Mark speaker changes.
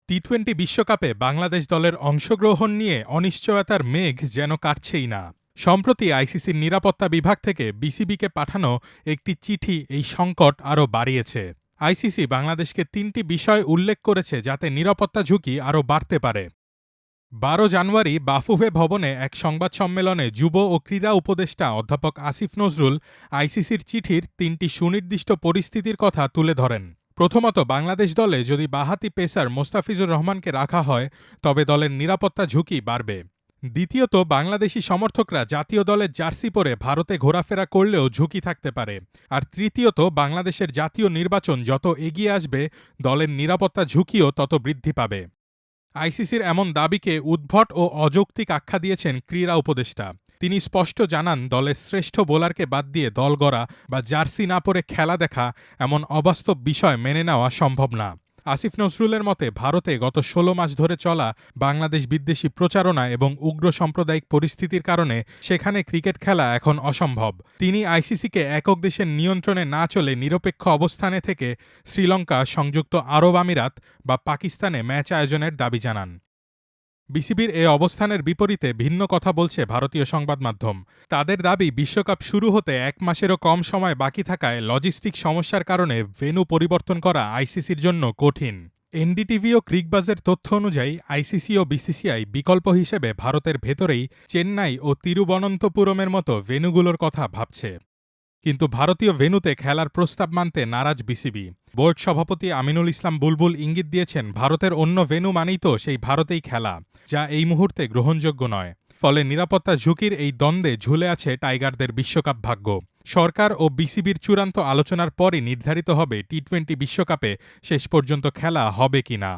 Speaker 1: টি-20 বিশ্বকাপে বাংলাদেশ দলের অংশগ্রহণ নিয়ে অনিশ্চয়তার মেঘ যেন কাটছেই না। সম্প্রতি আইসিসির নিরাপত্তা বিভাগ থেকে বিসিবিকে পাঠানো একটি চিঠি এই সংকট আরও বাড়িয়েছে। আইসিসি বাংলাদেশকে ৩টি বিষয় উল্লেখ করেছে যাতে নিরাপত্তা ঝুঁকি আরও বাড়তে পারে। ১২ জানুয়ারি বাফুফে ভবনে এক সংবাদ সম্মেলনে যুব ও ক্রীড়া উপদেষ্টা অধ্যাপক আসিফ নজরুল আইসিসির চিঠির ৩টি সুনির্দিষ্ট পরিস্থিতির কথা তুলে ধরেন। প্রথমত, বাংলাদেশ দলে যদি বাঁহাতি পেসার মোস্তাফিজুর রহমানকে রাখা হয় তবে দলের নিরাপত্তা ঝুঁকি বাড়বে। দ্বিতীয়ত, বাংলাদেশি সমর্থকরা জাতীয় দলের জার্সি পরে ভারতে ঘোরাফেরা করলেও ঝুঁকি থাকতে পারে। আর তৃতীয়ত, বাংলাদেশের জাতীয় নির্বাচন যত এগিয়ে আসবে দলের নিরাপত্তা ঝুঁকিও তত বৃদ্ধি পাবে। আইসিসির এমন দাবিকে উদ্ভট ও অযৌক্তিক আখ্যা দিয়েছেন ক্রীড়া উপদেষ্টা। তিনি স্পষ্ট জানান, দলের শ্রেষ্ঠ বোলারকে বাদ দিয়ে দল গড়া বা জার্সি না পরে খেলা দেখা এমন অবাস্তব বিষয় মেনে নেওয়া সম্ভব না। আসিফ নজরুলের মতে, ভারতে গত ১৬ মাস ধরে চলা বাংলাদেশ বিদ্বেষী প্রচারণা এবং উগ্র সাম্প্রদায়িক পরিস্থিতির কারণে সেখানে ক্রিকেট খেলা এখন অসম্ভব। তিনি আইসিসিকে একক দেশের নিয়ন্ত্রণে না চলে নিরপেক্ষ অবস্থানে থেকে শ্রীলঙ্কা, সংযুক্ত আরব আমিরাত বা পাকিস্তানে ম্যাচ আয়োজনের দাবি জানান। বিসিবির এ অবস্থানের বিপরীতে ভিন্ন কথা বলছে ভারতীয় সংবাদ মাধ্যম। তাদের দাবি, বিশ্বকাপ শুরু হতে ১ মাসেরও কম সময় বাকি থাকায় লজিস্টিক সমস্যার কারণে ভেন্যু পরিবর্তন করা আইসিসির জন্য কঠিন। এনডিটিভি ও ক্রিকবাজের তথ্য অনুযায়ী আইসিসি ও বিসিসিআই বিকল্প হিসেবে ভারতের ভেতরেই চেন্নাই ও তিরুবনন্তপুরমের মতো ভেন্যুগুলোর কথা ভাবছে। কিন্তু ভারতীয় ভেন্যুতে খেলার প্রস্তাব মানতে নারাজ বিসিবি। বোর্ড সভাপতি আমিনুল ইসলাম বুলবুল ইঙ্গিত দিয়েছেন, ভারতের অন্য ভেন্যু মানেই তো সেই ভারতেই খেলা, যা এই মুহূর্তে গ্রহণযোগ্য নয়। ফলে নিরাপত্তা ঝুঁকির এই দ্বন্দ্বে ঝুলে আছে টাইগারদের বিশ্বকাপ ভাগ্য। সরকার ও বিসিবির চূড়ান্ত আলোচনার পরই নির্ধারিত হবে টি-20 বিশ্বকাপে শেষ পর্যন্ত খেলা হবে কিনা।